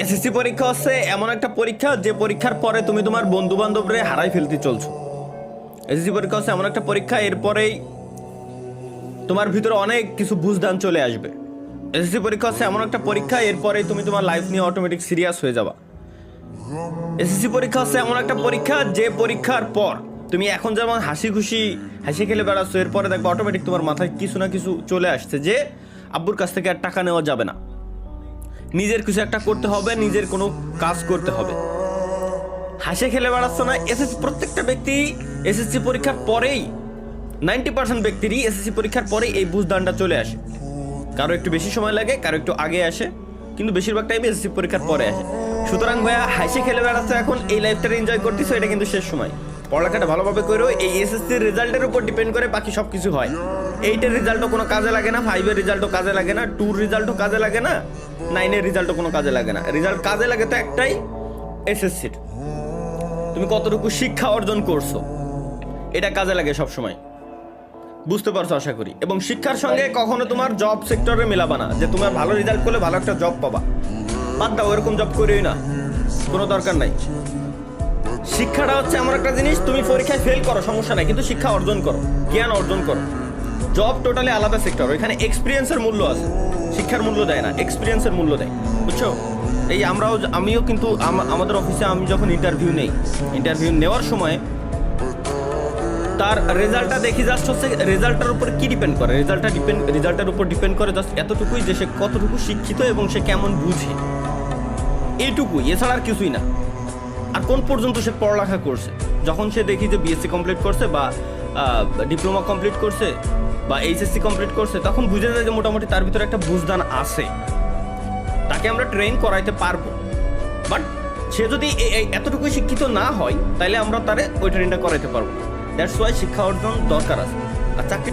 SSC পরীক্ষা হচ্ছে এমন একটা পরীক্ষা যে পরীক্ষার পরে তুমি তোমার বন্ধু বান্ধবরে হারাই ফেলতে চলছো। এসএসসি পরীক্ষা হচ্ছে এমন একটা পরীক্ষা, এরপরেই তোমার ভিতরে অনেক কিছু বুঝদান চলে আসবে। এসএসসি পরীক্ষা হচ্ছে এমন একটা পরীক্ষা, এরপরেই তুমি তোমার লাইফ নিয়ে অটোমেটিক সিরিয়াস হয়ে যাবা। এসএসসি পরীক্ষা হচ্ছে এমন একটা পরীক্ষা যে পরীক্ষার পর তুমি এখন যেমন হাসি খুশি হাসি খেলে বেড়াচ্ছ, এরপরে দেখবে অটোমেটিক তোমার মাথায় কিছু না কিছু চলে আসছে যে আব্বুর কাছ থেকে আর টাকা নেওয়া যাবে না, নিজের কিছু একটা করতে হবে, নিজের কোনো কাজ করতে হবে। হাসি খেলে বেড়াচ্ছ না। এসএসসি প্রত্যেকটা ব্যক্তি এসএসসি পরীক্ষার পরেই 90% ব্যক্তিরই এসএসসি পরীক্ষার পরেই এই বুঝদানটা চলে আসে। কারো একটু বেশি সময় লাগে, কারো একটু আগে আসে, কিন্তু বেশিরভাগ টাইমে এসএসসি পরীক্ষার পরে আসে। সুতরাং ভাইয়া, হাসি খেলে বেড়াচ্ছ এখন, এই লাইফটা এনজয় করতেছো, এটা কিন্তু শেষ সময়। পড়ালেখাটা ভালোভাবে করো। এই এসএসসির রেজাল্টের উপর ডিপেন্ড করে বাকি সব কিছু হয়। 8-এর রেজাল্টও কোনো কাজে লাগে না, 5-এর রেজাল্টও কাজে লাগে না, 2-র রেজাল্টও কাজে লাগে না, 9-এর রেজাল্টও কোনো কাজে লাগে না। রেজাল্ট কাজে লাগে তো একটাই, এসএসসির তুমি কতটুকু শিক্ষা অর্জন করছো, এটা কাজে লাগে সব সময়। বুঝতে পারছো আশা করি। এবং শিক্ষার সঙ্গে কখনো তোমার জব সেক্টরে মেলাবা না যে তোমার ভালো রেজাল্ট করলে ভালো একটা জব পাবা। বাদ দাও, এরকম জব করিই না, কোনো দরকার নাই। শিক্ষাটা হচ্ছে এমন একটা জিনিস, তুমি পরীক্ষায় ফেল করো সমস্যা নাই, কিন্তু শিক্ষা অর্জন করো, জ্ঞান অর্জন করো। জব টোটালি আলাদা সেক্টর, ওইখানে এক্সপিরিয়েন্সের মূল্য আছে, শিক্ষার মূল্য দেয় না, এক্সপিরিয়েন্সের মূল্য দেয়, বুঝছো? এই আমিও কিন্তু আমাদের অফিসে আমি যখন ইন্টারভিউ নেওয়ার সময় তার রেজাল্টটা দেখি, জাস্ট হচ্ছে রেজাল্টের উপর কি ডিপেন্ড করে, রেজাল্টের উপর ডিপেন্ড করে জাস্ট এতটুকুই যে সে কতটুকু শিক্ষিত এবং সে কেমন বুঝে, এইটুকুই, এছাড়া আর কিছুই না। আর কোন পর্যন্ত সে পড়ালেখা করছে। যখন সে দেখি যে বিএসসি কমপ্লিট করছে বা ডিপ্লোমা কমপ্লিট করছে বা এইচএসসি কমপ্লিট করছে, তখন বুঝে যায় যে মোটামুটি তার ভিতরে একটা বুঝদান আছে, তাকে আমরা ট্রেন করাইতে পারবো। বাট সে যদি এতটুকু শিক্ষিত না হয়, তাহলে আমরা তারে ওই ট্রেনটা করাইতে পারবো না। দ্যাটস ওয়াই শিক্ষা অর্জন দরকার আছে। আর চাকরি